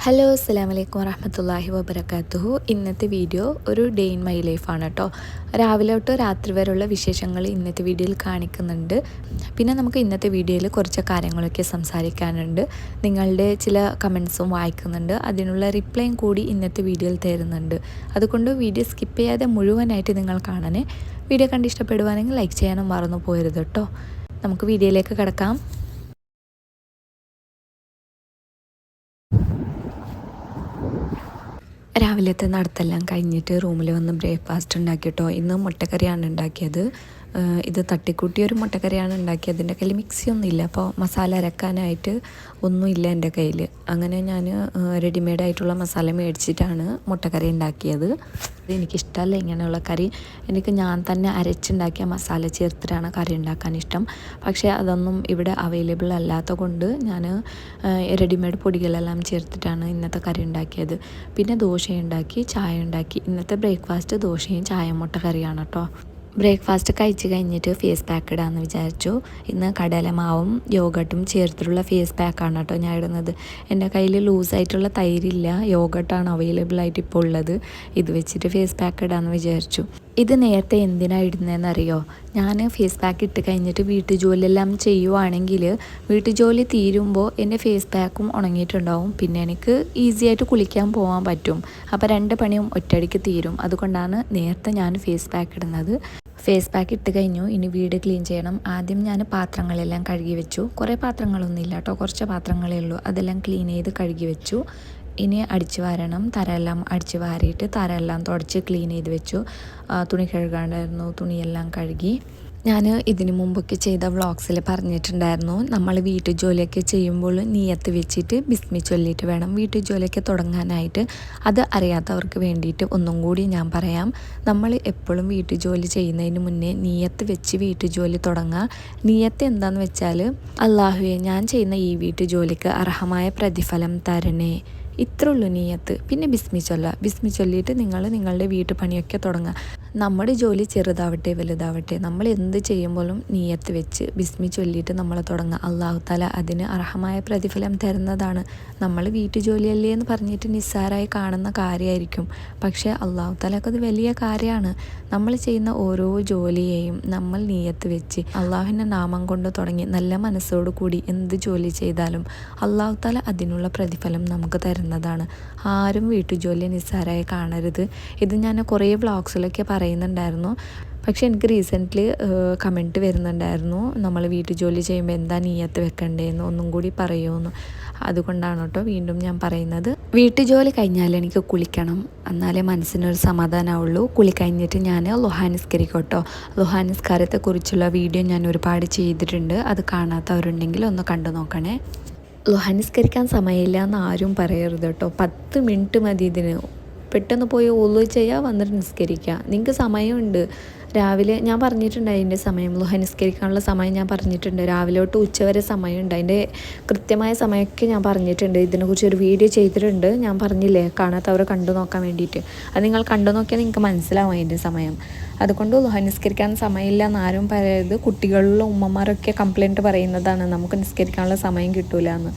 Hello അസ്സലാമലൈക്കും വറഹ്മത്തുള്ളാഹി വബറകാതുഹു. ഇന്നത്തെ വീഡിയോ ഒരു ഡേ ഇൻ മൈ ലൈഫാണ് കേട്ടോ. രാവിലെ തൊട്ട് രാത്രി വരെയുള്ള വിശേഷങ്ങൾ ഇന്നത്തെ വീഡിയോയിൽ കാണിക്കുന്നുണ്ട്. പിന്നെ നമുക്ക് ഇന്നത്തെ വീഡിയോയിൽ കുറച്ച് കാര്യങ്ങളൊക്കെ സംസാരിക്കാനുണ്ട്. നിങ്ങളുടെ ചില കമൻസും വായിക്കുന്നുണ്ട്, അതിനുള്ള റിപ്ലൈയും കൂടി ഇന്നത്തെ വീഡിയോയിൽ തരുന്നുണ്ട്. അതുകൊണ്ട് വീഡിയോ സ്കിപ്പ് ചെയ്യാതെ മുഴുവനായിട്ട് നിങ്ങൾ കാണണേ. വീഡിയോ കണ്ട് ഇഷ്ടപ്പെടുവാണെങ്കിൽ ലൈക്ക് ചെയ്യാനും മറന്നു പോകരുത് കേട്ടോ. നമുക്ക് വീഡിയോയിലേക്ക് കിടക്കാം. രാവിലത്തെ നടത്തെല്ലാം കഴിഞ്ഞിട്ട് റൂമിൽ വന്ന് ബ്രേക്ക്ഫാസ്റ്റ് ഉണ്ടാക്കി കേട്ടോ. ഇന്ന് മുട്ടക്കറിയാണ് ഉണ്ടാക്കിയത്. ഇത് തട്ടിക്കൂട്ടിയൊരു മുട്ടക്കറിയാണ് ഉണ്ടാക്കിയത്. എൻ്റെ കയ്യിൽ മിക്സിയൊന്നും ഇല്ല, അപ്പോൾ മസാല അരക്കാനായിട്ട് ഒന്നുമില്ല എൻ്റെ കയ്യിൽ. അങ്ങനെ ഞാൻ റെഡിമെയ്ഡ് ആയിട്ടുള്ള മസാല മേടിച്ചിട്ടാണ് മുട്ടക്കറി ഉണ്ടാക്കിയത്. എനിക്കിഷ്ടമല്ല ഇങ്ങനെയുള്ള കറി. എനിക്ക് ഞാൻ തന്നെ അരച്ചുണ്ടാക്കിയ മസാല ചേർത്തിട്ടാണ് കറി ഉണ്ടാക്കാൻ ഇഷ്ടം. പക്ഷേ അതൊന്നും ഇവിടെ അവൈലബിൾ അല്ലാത്ത കൊണ്ട് ഞാൻ റെഡിമെയ്ഡ് പൊടികളെല്ലാം ചേർത്തിട്ടാണ് ഇന്നത്തെ കറി ഉണ്ടാക്കിയത്. പിന്നെ ദോശയുണ്ടാക്കി, ചായ ഉണ്ടാക്കി. ഇന്നത്തെ ബ്രേക്ക്ഫാസ്റ്റ് ദോശയും ചായ മുട്ടക്കറിയാണ് കേട്ടോ. ബ്രേക്ക്ഫാസ്റ്റ് കഴിച്ച് കഴിഞ്ഞിട്ട് ഫേസ് പാക്ക് ഇടാമെന്ന് വിചാരിച്ചു. ഇന്ന് കടലമാവും യോഗട്ടും ചേർത്തിട്ടുള്ള ഫേസ് പാക്കാണ് കേട്ടോ ഞാൻ ഇടുന്നത്. എൻ്റെ കയ്യിൽ ലൂസായിട്ടുള്ള തൈരില്ല, യോഗട്ടാണ് അവൈലബിൾ ആയിട്ട് ഇപ്പോൾ ഉള്ളത്. ഇത് വെച്ചിട്ട് ഫേസ് പാക്ക് ഇടാമെന്ന് വിചാരിച്ചു. ഇത് നേരത്തെ എന്തിനാണ് ഇടുന്നതെന്നറിയോ? ഞാൻ ഫേസ് പാക്ക് ഇട്ട് കഴിഞ്ഞിട്ട് വീട്ടു ജോലിയെല്ലാം ചെയ്യുവാണെങ്കിൽ വീട്ടു ജോലി തീരുമ്പോൾ എൻ്റെ ഫേസ് പാക്കും ഉണങ്ങിയിട്ടുണ്ടാവും. പിന്നെ എനിക്ക് ഈസി ആയിട്ട് കുളിക്കാൻ പോകാൻ പറ്റും. അപ്പോൾ രണ്ട് പണിയും ഒറ്റയടിക്ക് തീരും. അതുകൊണ്ടാണ് നേരത്തെ ഞാൻ ഫേസ് പാക്ക് ഇടുന്നത്. ഫേസ് പാക്ക് ഇട്ട് കഴിഞ്ഞു. ഇനി വീട് ക്ലീൻ ചെയ്യണം. ആദ്യം ഞാൻ പാത്രങ്ങളെല്ലാം കഴുകി വെച്ചു. കുറേ പാത്രങ്ങളൊന്നും ഇല്ല കേട്ടോ, കുറച്ച് പാത്രങ്ങളേ ഉള്ളൂ. അതെല്ലാം ക്ലീൻ ചെയ്ത് കഴുകി വെച്ചു. ഇനി അടിച്ചു വാരണം. തറയെല്ലാം അടിച്ചു വാരിയിട്ട് തറയെല്ലാം തുടച്ച് ക്ലീൻ ചെയ്ത് വെച്ചു. തുണി കഴുകാണ്ടായിരുന്നു, തുണിയെല്ലാം കഴുകി. ഞാൻ ഇതിനു മുമ്പൊക്കെ ചെയ്ത വ്ളോഗ്സിൽ പറഞ്ഞിട്ടുണ്ടായിരുന്നു, നമ്മൾ വീട്ടു ജോലിയൊക്കെ ചെയ്യുമ്പോൾ നിയത്ത് വെച്ചിട്ട് ബിസ്മി ചൊല്ലിയിട്ട് വേണം വീട്ടു ജോലിയൊക്കെ തുടങ്ങാനായിട്ട്. അത് അറിയാത്തവർക്ക് വേണ്ടിയിട്ട് ഒന്നും കൂടി ഞാൻ പറയാം. നമ്മൾ എപ്പോഴും വീട്ടു ജോലി ചെയ്യുന്നതിന് മുന്നേ നിയത്ത് വെച്ച് വീട്ടു ജോലി തുടങ്ങുക. നിയത്ത് എന്താണെന്ന് വെച്ചാൽ, അല്ലാഹുവേ ഞാൻ ചെയ്യുന്ന ഈ വീട്ടു ജോലിക്ക് അർഹമായ പ്രതിഫലം തരണേ, ഇത്രേ ഉള്ളൂ നിയത്ത്. പിന്നെ ബിസ്മി ചൊല്ലുക. ബിസ്മി ചൊല്ലിയിട്ട് നിങ്ങൾ നിങ്ങളുടെ വീട്ടുപണിയൊക്കെ തുടങ്ങുക. നമ്മുടെ ജോലി ചെറുതാവട്ടെ വലുതാവട്ടെ, നമ്മൾ എന്ത് ചെയ്യുമ്പോഴും നിയത്ത് വെച്ച് ബിസ്മി ചൊല്ലിയിട്ട് നമ്മൾ തുടങ്ങുക. അല്ലാഹു തആല അതിന് അർഹമായ പ്രതിഫലം തരുന്നതാണ്. നമ്മൾ വീട്ടുജോലിയല്ലേ എന്ന് പറഞ്ഞിട്ട് നിസ്സാരമായി കാണുന്ന കാര്യമായിരിക്കും, പക്ഷേ അല്ലാഹു തആലക്ക് അത് വലിയ കാര്യമാണ്. നമ്മൾ ചെയ്യുന്ന ഓരോ ജോലിയെയും നമ്മൾ നിയത്ത് വെച്ച് അള്ളാഹുവിൻ്റെ നാമം കൊണ്ട് തുടങ്ങി നല്ല മനസ്സോടു കൂടി എന്ത് ജോലി ചെയ്താലും അല്ലാഹു തആല അതിനുള്ള പ്രതിഫലം നമുക്ക് തരുന്നതാണ്. ആരും വീട്ടുജോലി നിസ്സാരമായി കാണരുത്. ഇത് ഞാൻ കുറേ വ്ളോഗ്സിലൊക്കെ പറയുന്നുണ്ടായിരുന്നു. പക്ഷേ എനിക്ക് റീസെൻ്റ്ലി കമൻറ്റ് വരുന്നുണ്ടായിരുന്നു, നമ്മൾ വീട്ടു ജോലി ചെയ്യുമ്പോൾ എന്താ നിയത്ത് വെക്കണ്ടേന്ന് ഒന്നും കൂടി പറയുമെന്ന്. അതുകൊണ്ടാണ് കേട്ടോ വീണ്ടും ഞാൻ പറയുന്നത്. വീട്ടു ജോലി കഴിഞ്ഞാൽ എനിക്ക് കുളിക്കണം, എന്നാലേ മനസ്സിനൊരു സമാധാനമാവുള്ളൂ. കുളി കഴിഞ്ഞിട്ട് ഞാൻ ളുഹാ നിസ്കരിക്കും കേട്ടോ. ളുഹാ നിസ്കാരത്തെക്കുറിച്ചുള്ള വീഡിയോ ഞാൻ ഒരുപാട് ചെയ്തിട്ടുണ്ട്. അത് കാണാത്തവരുണ്ടെങ്കിൽ ഒന്ന് കണ്ടു നോക്കണേ. ളുഹാ നിസ്കരിക്കാൻ സമയമില്ല എന്ന് ആരും പറയരുത് കേട്ടോ. 10 മിനിറ്റ് മതി ഇതിന്. പെട്ടെന്ന് പോയി ഒളു ചെയ്യുക, വന്നിട്ട് നിസ്കരിക്കുക. നിങ്ങൾക്ക് സമയമുണ്ട്. രാവിലെ ഞാൻ പറഞ്ഞിട്ടുണ്ട് അതിൻ്റെ സമയം, ളുഹ നിസ്കരിക്കാനുള്ള സമയം ഞാൻ പറഞ്ഞിട്ടുണ്ട്. രാവിലെ തൊട്ട് ഉച്ചവരെ സമയമുണ്ട്. അതിൻ്റെ കൃത്യമായ സമയമൊക്കെ ഞാൻ പറഞ്ഞിട്ടുണ്ട്. ഇതിനെക്കുറിച്ച് ഒരു വീഡിയോ ചെയ്തിട്ടുണ്ട്. ഞാൻ പറഞ്ഞില്ലേ, കാണാത്തവരെ കണ്ടു നോക്കാൻ വേണ്ടിയിട്ട്. അത് നിങ്ങൾ കണ്ടു നോക്കിയാൽ നിങ്ങൾക്ക് മനസ്സിലാവും അതിൻ്റെ സമയം. അതുകൊണ്ട് ളുഹ നിസ്കരിക്കാൻ സമയമില്ല എന്ന് ആരും പറയരുത്. കുട്ടികളിലും ഉമ്മമാരൊക്കെ കംപ്ലൈൻറ്റ് പറയുന്നതാണ്, നമുക്ക് നിസ്കരിക്കാനുള്ള സമയം കിട്ടൂല എന്ന്.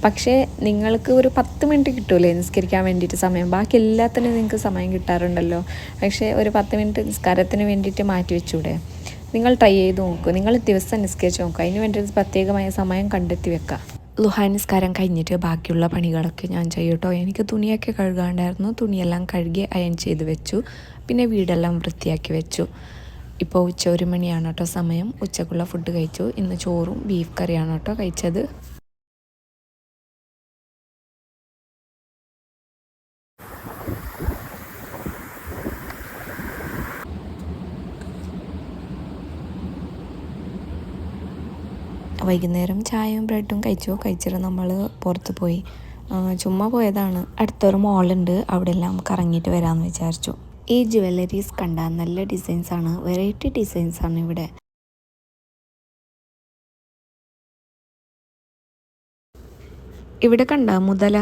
പക്ഷേ നിങ്ങൾക്ക് ഒരു 10 മിനിറ്റ് കിട്ടൂലേ നിസ്കരിക്കാൻ വേണ്ടിയിട്ട് സമയം? ബാക്കി എല്ലാത്തിനും നിങ്ങൾക്ക് സമയം കിട്ടാറുണ്ടല്ലോ. പക്ഷേ ഒരു 10 മിനിറ്റ് നിസ്കാരത്തിന് വേണ്ടിയിട്ട് മാറ്റി വെച്ചൂടെ? നിങ്ങൾ ട്രൈ ചെയ്ത് നോക്കൂ. നിങ്ങൾ ദിവസം നിസ്കരിച്ച് നോക്കുക. അതിന് വേണ്ടിയിട്ട് പ്രത്യേകമായ സമയം കണ്ടെത്തി വെക്കുക. ളുഹാ നിസ്കാരം കഴിഞ്ഞിട്ട് ബാക്കിയുള്ള പണികളൊക്കെ ഞാൻ ചെയ്യും കേട്ടോ. എനിക്ക് തുണിയൊക്കെ കഴുകാണ്ടായിരുന്നു. തുണിയെല്ലാം കഴുകി അയൺ ചെയ്ത് വെച്ചു. പിന്നെ വീടെല്ലാം വൃത്തിയാക്കി വെച്ചു. ഇപ്പോൾ ഉച്ച 1 മണിയാണ് കേട്ടോ സമയം. ഉച്ചക്കുള്ള ഫുഡ് കഴിച്ചു. ഇന്ന് ചോറും ബീഫ് കറിയാണ് കേട്ടോ കഴിച്ചത്. വൈകുന്നേരം ചായയും ബ്രെഡും കഴിച്ചിട്ട് നമ്മൾ പുറത്ത് പോയി. ചുമ്മാ പോയതാണ്. അടുത്തൊരു മോളുണ്ട്, അവിടെ എല്ലാം കറങ്ങിയിട്ട് വരാമെന്ന് വിചാരിച്ചു. ഈ ജ്വല്ലറീസ് കണ്ടാൽ നല്ല ഡിസൈൻസാണ്, വെറൈറ്റി ഡിസൈൻസാണ് ഇവിടെ. ഇവിടെ കണ്ട മുതല,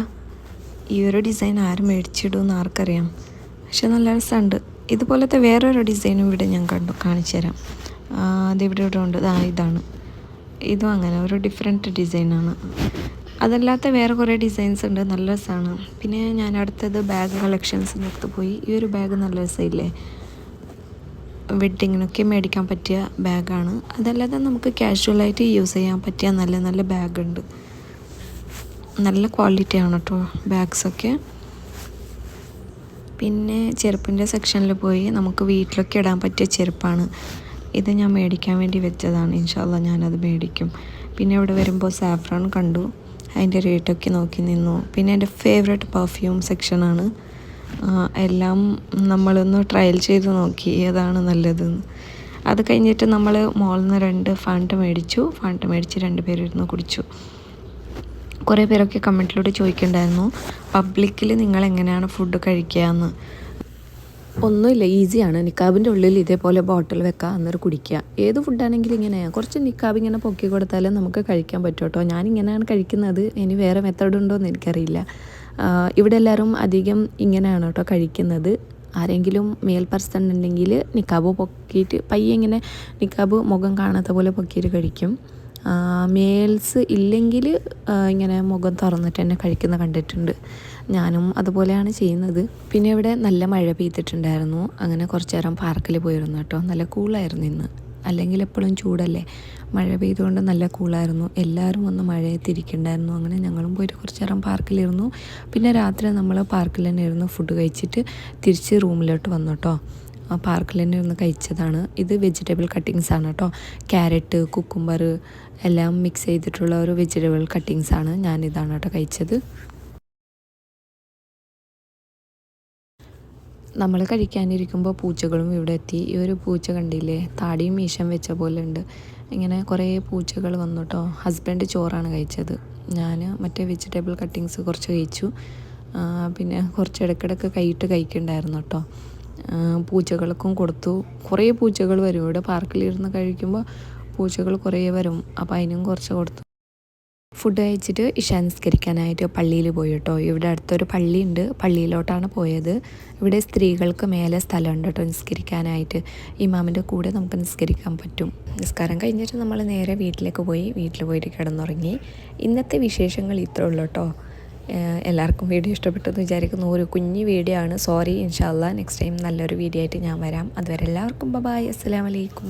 ഈ ഒരു ഡിസൈൻ ആരും മേടിച്ചിടുമെന്ന് ആർക്കറിയാം, പക്ഷെ നല്ല രസമുണ്ട്. ഇതുപോലത്തെ വേറൊരു ഡിസൈനും ഇവിടെ ഞാൻ കാണിച്ചു തരാം. അതിവിടെ ഉണ്ട്. ഇതാണ്. ഇതും അങ്ങനെ ഒരു ഡിഫറെൻറ്റ് ഡിസൈനാണ്. അതല്ലാത്ത വേറെ കുറേ ഡിസൈൻസ് ഉണ്ട്, നല്ല രസമാണ്. പിന്നെ ഞാൻ അടുത്തത് ബാഗ് കളക്ഷൻസിൻ്റെ അടുത്ത് പോയി. ഈ ഒരു ബാഗ് നല്ല രസമില്ലേ, വെഡ്ഡിങ്ങിനൊക്കെ മേടിക്കാൻ പറ്റിയ ബാഗാണ്. അതല്ലാതെ നമുക്ക് കാഷ്വലായിട്ട് യൂസ് ചെയ്യാൻ പറ്റിയ നല്ല നല്ല ബാഗുണ്ട്. നല്ല ക്വാളിറ്റിയാണ് കേട്ടോ ബാഗ്സൊക്കെ. പിന്നെ ചെരുപ്പിൻ്റെ സെക്ഷനിൽ പോയി നമുക്ക് വീട്ടിലൊക്കെ ഇടാൻ പറ്റിയ ചെരുപ്പാണ് ഇത്. ഞാൻ മേടിക്കാൻ വേണ്ടി വെച്ചതാണ്, ഇൻഷാ അല്ലാ ഞാനത് മേടിക്കും. പിന്നെ ഇവിടെ വരുമ്പോൾ സാഫ്രോൺ കണ്ടു, അതിൻ്റെ റേറ്റൊക്കെ നോക്കി നിന്നു. പിന്നെ എൻ്റെ ഫേവറേറ്റ് പെർഫ്യൂം സെക്ഷനാണ്. എല്ലാം നമ്മളൊന്ന് ട്രയൽ ചെയ്ത് നോക്കി ഏതാണ് നല്ലതെന്ന്. അത് കഴിഞ്ഞിട്ട് നമ്മൾ മോളിൽ നിന്ന് 2 ഫാൻറ്റ മേടിച്ചു. ഫാൻറ്റ മേടിച്ച് 2 പേരിരുന്ന് കുടിച്ചു. കുറേ പേരൊക്കെ കമൻറ്റിലൂടെ ചോദിക്കുന്നുണ്ടായിരുന്നു പബ്ലിക്കിൽ നിങ്ങൾ എങ്ങനെയാണ് ഫുഡ് കഴിക്കുക എന്ന്. ഒന്നുമില്ല, ഈസിയാണ്. നിക്കാബിൻ്റെ ഉള്ളിൽ ഇതേപോലെ ബോട്ടിൽ വെക്കുക, അന്നേരം കുടിക്കുക. ഏത് ഫുഡാണെങ്കിലും ഇങ്ങനെയാണ്, കുറച്ച് നിക്കാബ് ഇങ്ങനെ പൊക്കി കൊടുത്താലേ നമുക്ക് കഴിക്കാൻ പറ്റും കേട്ടോ. ഞാനിങ്ങനെയാണ് കഴിക്കുന്നത്, ഇനി വേറെ മെത്തേഡ് ഉണ്ടോ എന്ന് എനിക്കറിയില്ല. ഇവിടെ എല്ലാവരും അധികം ഇങ്ങനെയാണ് കേട്ടോ കഴിക്കുന്നത്. ആരെങ്കിലും മേൽ പേഴ്സൺ ഉണ്ടെങ്കിൽ നിക്കാബ് പൊക്കിയിട്ട് പയ്യെ ഇങ്ങനെ നിക്കാബ് മുഖം കാണാത്ത പോലെ പൊക്കിയിട്ട് കഴിക്കും. മേൽസ് ഇല്ലെങ്കിൽ ഇങ്ങനെ മുഖം തുറന്നിട്ട് തന്നെ കഴിക്കുന്ന കണ്ടിട്ടുണ്ട്. ഞാനും അതുപോലെയാണ് ചെയ്യുന്നത്. പിന്നെ ഇവിടെ നല്ല മഴ പെയ്തിട്ടുണ്ടായിരുന്നു. അങ്ങനെ കുറച്ച് നേരം പാർക്കിൽ പോയിരുന്നു കേട്ടോ. നല്ല കൂളായിരുന്നു ഇന്ന്, അല്ലെങ്കിൽ എപ്പോഴും ചൂടല്ലേ. മഴ പെയ്തുകൊണ്ട് നല്ല കൂളായിരുന്നു. എല്ലാവരും വന്ന് മഴയത്തിരിക്കുന്നുണ്ടായിരുന്നു. അങ്ങനെ ഞങ്ങളും പോയിട്ട് കുറച്ച് നേരം പാർക്കിലിരുന്നു. പിന്നെ രാത്രി നമ്മൾ പാർക്കിൽ തന്നെ ഇരുന്ന് ഫുഡ് കഴിച്ചിട്ട് തിരിച്ച് റൂമിലോട്ട് വന്നു കേട്ടോ. പാർക്കിൽ തന്നെ ഇരുന്ന് കഴിച്ചതാണ്. ഇത് വെജിറ്റബിൾ കട്ടിങ്സ് ആണ് കേട്ടോ. ക്യാരറ്റ്, കുക്കുംബർ എല്ലാം മിക്സ് ചെയ്തിട്ടുള്ള ഒരു വെജിറ്റബിൾ കട്ടിങ്സ് ആണ്. ഞാനിതാണ് കേട്ടോ കഴിച്ചത്. നമ്മൾ കഴിക്കാനിരിക്കുമ്പോൾ പൂച്ചകളും ഇവിടെ എത്തി. ഈ ഒരു പൂച്ച കണ്ടില്ലേ, താടിയും മീശം വെച്ച പോലെ ഉണ്ട്. ഇങ്ങനെ കുറേ പൂച്ചകൾ വന്നു കേട്ടോ. ഹസ്ബൻഡ് ചോറാണ് കഴിച്ചത്, ഞാൻ മറ്റേ വെജിറ്റബിൾ കട്ടിങ്സ് കുറച്ച് കഴിച്ചു. പിന്നെ കുറച്ച് ഇടയ്ക്കിടയ്ക്ക് കൈയിട്ട് കഴിക്കുന്നുണ്ടായിരുന്നു കേട്ടോ. പൂച്ചകൾക്കും കൊടുത്തു. കുറേ പൂച്ചകൾ വരും ഇവിടെ പാർക്കിലിരുന്ന് കഴിക്കുമ്പോൾ, പൂച്ചകൾ കുറേ വരും. അപ്പോൾ അതിനും കുറച്ച് കൊടുത്തു. ഫുഡ് കഴിച്ചിട്ട് ഇശാ നിസ്കരിക്കാനായിട്ട് പള്ളിയിൽ പോയി കേട്ടോ. ഇവിടെ അടുത്തൊരു പള്ളിയുണ്ട്, പള്ളിയിലോട്ടാണ് പോയത്. ഇവിടെ സ്ത്രീകൾക്ക് മേലെ സ്ഥലമുണ്ട് കേട്ടോ നിസ്കരിക്കാനായിട്ട്. ഇമാമിൻ്റെ കൂടെ നമുക്ക് നിസ്കരിക്കാൻ പറ്റും. നിസ്കാരം കഴിഞ്ഞിട്ട് നമ്മൾ നേരെ വീട്ടിലേക്ക് പോയി. വീട്ടിൽ പോയിട്ട് കിടന്നുറങ്ങി. ഇന്നത്തെ വിശേഷങ്ങൾ ഇത്രേ ഉള്ളൂ കേട്ടോ. എല്ലാവർക്കും വീഡിയോ ഇഷ്ടപ്പെട്ടെന്ന് വിചാരിക്കുന്നു. ഒരു കുഞ്ഞു വീഡിയോ ആണ്, സോറി. ഇൻഷാ അല്ലാ നെക്സ്റ്റ് ടൈം നല്ലൊരു വീഡിയോ ആയിട്ട് ഞാൻ വരാം. അതുവരെ എല്ലാവർക്കും ബൈ, അസ്സലാമു അലൈക്കും.